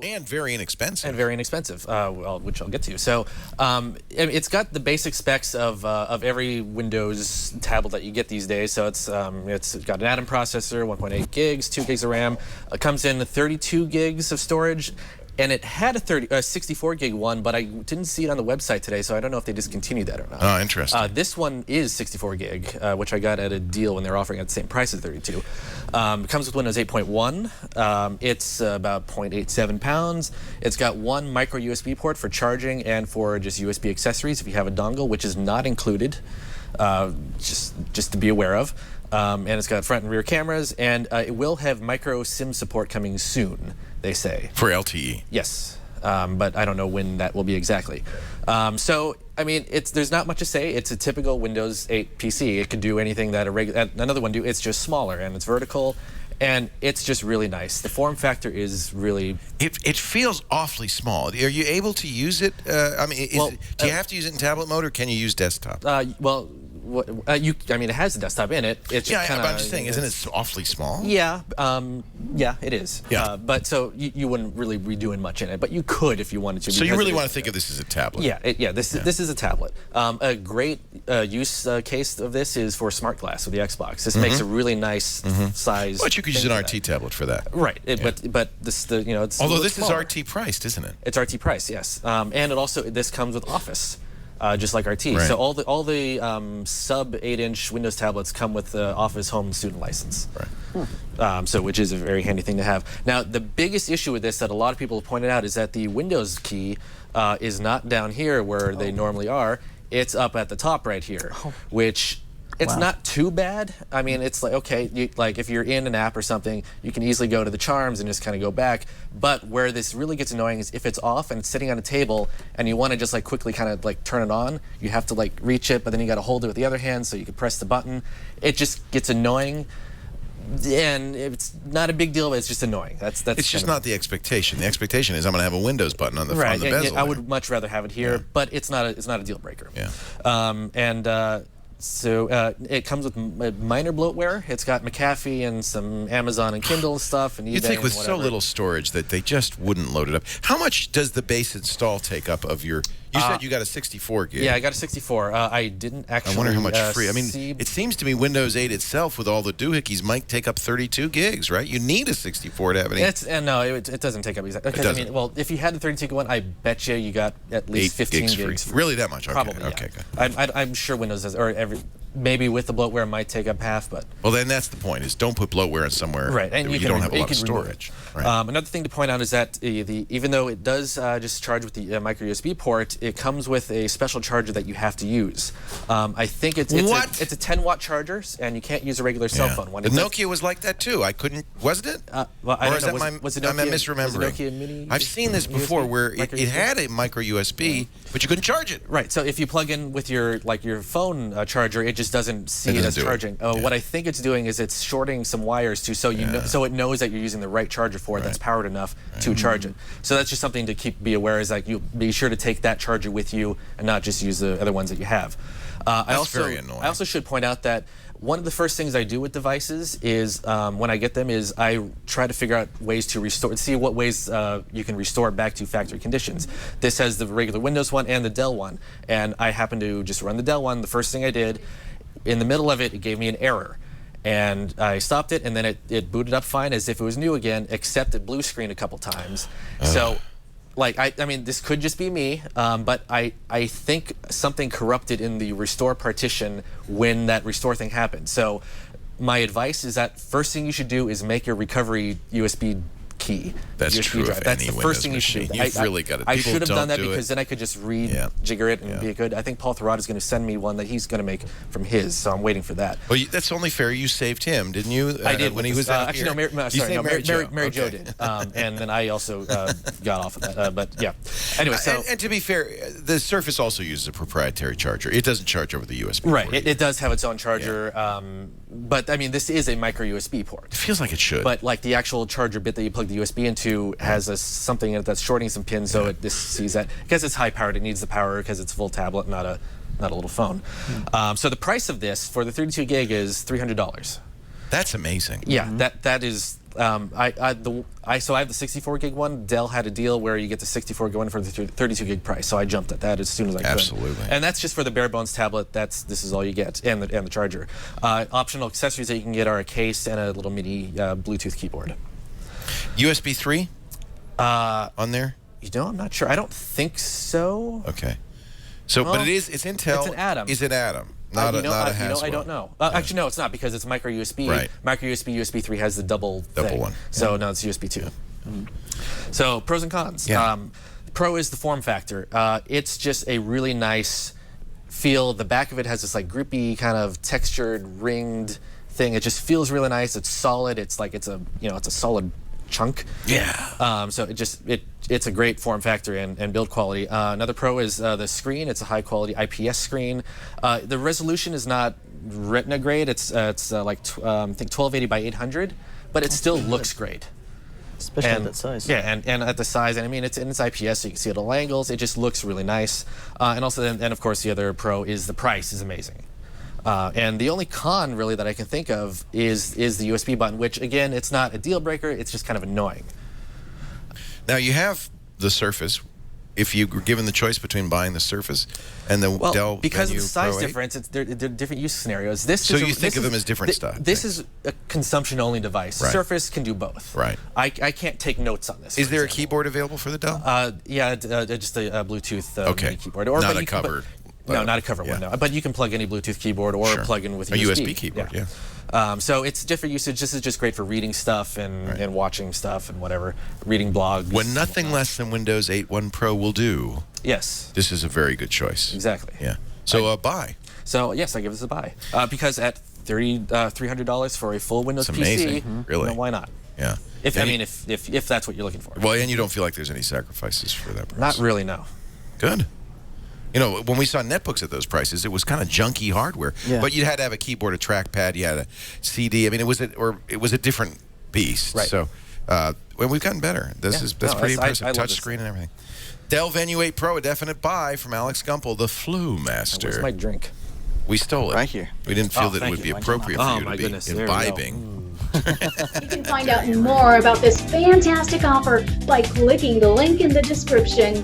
And very inexpensive. Well, which I'll get to. So it's got the basic specs of every Windows tablet that you get these days. So it's got an Atom processor, 1.8 gigs, 2 gigs of RAM. It comes in 32 gigs of storage. And it had a 64 gig one, but I didn't see it on the website today, so I don't know if they discontinued that or not. Oh, interesting. This one is 64 gig, which I got at a deal when they were offering at the same price as 32. It comes with Windows 8.1. It's about 0.87 pounds. It's got one micro USB port for charging and for just USB accessories if you have a dongle, which is not included, just to be aware of. And it's got front and rear cameras, and it will have micro SIM support coming soon, they say. For LTE? Yes, but I don't know when that will be exactly. So, I mean, there's not much to say. It's a typical Windows 8 PC. It could do anything that another one do. It's just smaller, and it's vertical, and it's just really nice. The form factor is really... It feels awfully small. Are you able to use it? I mean, do you have to use it in tablet mode, or can you use desktop? I mean, it has a desktop in it. It's just but I'm just saying, isn't it awfully small? Yeah, yeah, it is. Yeah. But so you wouldn't really be doing much in it, but you could if you wanted to. So you really want to think of this as a tablet? Yeah, this is a tablet. A great use case of this is for Smart Glass with the Xbox. This makes a really nice size. But you could use an RT tablet for that. Right, but it's although this smaller. is RT priced, isn't it? It's RT priced, yes. And this comes with Office. Just like RT. Right. So all the sub 8-inch Windows tablets come with the Office Home Student license. Right. So which is a very handy thing to have. Now the biggest issue with this that a lot of people have pointed out is that the Windows key is not down here where they normally are. It's up at the top right here, which it's not too bad. I mean, it's like, okay, like if you're in an app or something, you can easily go to the charms and just kind of go back. But where this really gets annoying is if it's off and it's sitting on a table and you want to just like quickly kind of like turn it on, you have to like reach it, but then you got to hold it with the other hand so you can press the button. It just gets annoying. And it's not a big deal, but it's just annoying. That's it's just not the expectation. The expectation is I'm going to have a Windows button on the front of the bezel. I would much rather have it here, but it's not a deal breaker. Yeah. So it comes with minor bloatware. It's got McAfee and some Amazon and Kindle stuff and eBay. You'd think with and so little storage that they just wouldn't load it up. How much does the base install take up of your... You said you got a 64 gig. Yeah, I got a 64. I didn't actually... I wonder how much free... I mean, it seems to me Windows 8 itself, with all the doohickeys, might take up 32 gigs, right? You need a 64 to have any... No, it doesn't take up exactly... It I mean, well, if you had the 32 gig one, I bet you got at least 15 gigs free. Really, that much? Okay. Probably, okay, yeah. good. I'm sure Windows does, or maybe with the bloatware it might take up half, but... Well, then that's the point, is don't put bloatware in somewhere and you don't have a lot of storage. Right. Another thing to point out is that even though it does just charge with the micro USB port, it comes with a special charger that you have to use. I think it's a 10-watt charger, and you can't use a regular cell phone one. The Nokia was like that too. I couldn't, wasn't it? Well, I don't know. Was it Nokia, I'm misremembering. Was it Nokia Mini? I've seen this before where it had a micro USB, but you couldn't charge it. Right. So if you plug in with your phone charger, it just doesn't see it as charging. What I think it's doing is it's shorting some wires too, so so it knows that you're using the right charger for it that's powered enough to charge it. So that's just something to be aware, is like you be sure to take that charger with you and not just use the other ones that you have. That's very annoying. I also should point out that one of the first things I do with devices is when I get them is I try to figure out ways to see what ways you can restore it back to factory conditions. This has the regular Windows one and the Dell one, and I happen to just run the Dell one. The first thing I did, in the middle of it, it gave me an error. And I stopped it, and then it booted up fine as if it was new again, except it blue screened a couple times. So, like, I mean, this could just be me, but I think something corrupted in the restore partition when that restore thing happened. So my advice is that first thing you should do is make your recovery USB key. That's USB true. Drive. That's the first thing you should do. You've really got it. I should have done that because then I could just rejigger it and be good. I think Paul Thurrott is going to send me one that he's going to make from his, so I'm waiting for that. Well, that's only fair. You saved him, didn't you? I did when he was out actually, here. Mary Jo did, and then I also got off of that. But yeah. Anyway, so and to be fair, the Surface also uses a proprietary charger. It doesn't charge over the USB. Right. port. It does have its own charger. But I mean, this is a micro USB port. It feels like it should. But like the actual charger bit that you plug the USB into has something in it that's shorting some pins, so it sees that. Because it's high powered, it needs the power because it's a full tablet, not a little phone. So the price of this for the 32 gig is $300. That's amazing. Yeah, that is So I have the 64 gig one. Dell had a deal where you get the 64 going for the 32 gig price. So I jumped at that as soon as I could. Absolutely. And that's just for the bare bones tablet. This is all you get, and the charger. Optional accessories that you can get are a case and a little mini Bluetooth keyboard. USB 3 on there? You know, I'm not sure. I don't think so. Okay. So, but it's Intel. It's an Atom. Is it Atom? Not a Haswell. I don't know. Actually, no, it's not, because it's micro USB. Right. Micro USB, USB 3 has the double thing. one. So no, it's USB 2. Mm-hmm. So pros and cons. Yeah. Pro is the form factor. It's just a really nice feel. The back of it has this like grippy kind of textured ringed thing. It just feels really nice. It's solid. It's like it's a solid chunk. Yeah. So it's a great form factor and build quality. Another pro is the screen. It's a high quality IPS screen. The resolution is not Retina grade. It's I think 1280 by 800, but it still looks great. Especially at that size. Yeah, and at the size, and I mean it's IPS, so you can see at all angles. It just looks really nice. And also, and of course, the other pro is the price is amazing. And the only con really that I can think of is the USB button, which again, it's not a deal breaker. It's just kind of annoying. Now you have the Surface. If you were given the choice between buying the Surface and the Dell because of Venue the size Pro 8, difference, they're different use scenarios. So you think of them as different stuff? This is a consumption-only device. Right. Surface can do both. Right. I can't take notes on this. Is there a keyboard available for the Dell? Yeah, just a Bluetooth okay. keyboard. Not a covered. No, not a covered one. No, but you can plug any Bluetooth keyboard or plug in with a USB keyboard. Yeah. So it's different usage. This is just great for reading stuff and watching stuff and whatever, reading blogs. When nothing less than Windows 8.1 Pro will do. Yes. This is a very good choice. Exactly. Yeah. So buy. So yes, I give this a buy because at $300 for a full Windows It's amazing. PC, Really? why not? Yeah. If that's what you're looking for. Well, and you don't feel like there's any sacrifices for that price. Not really, no. Good. You know, when we saw netbooks at those prices, it was kind of junky hardware. Yeah. But you had to have a keyboard, a trackpad, you had a CD. I mean, it was a different beast. Right. So, well, we've gotten better. That's pretty impressive. Touch screen and everything. Dell Venue 8 Pro, a definite buy from Alex Gumpel, the Flu Master. Where's my drink? We stole it. Right here. We didn't feel that it would be appropriate for you to be imbibing. You can find out more about this fantastic offer by clicking the link in the description.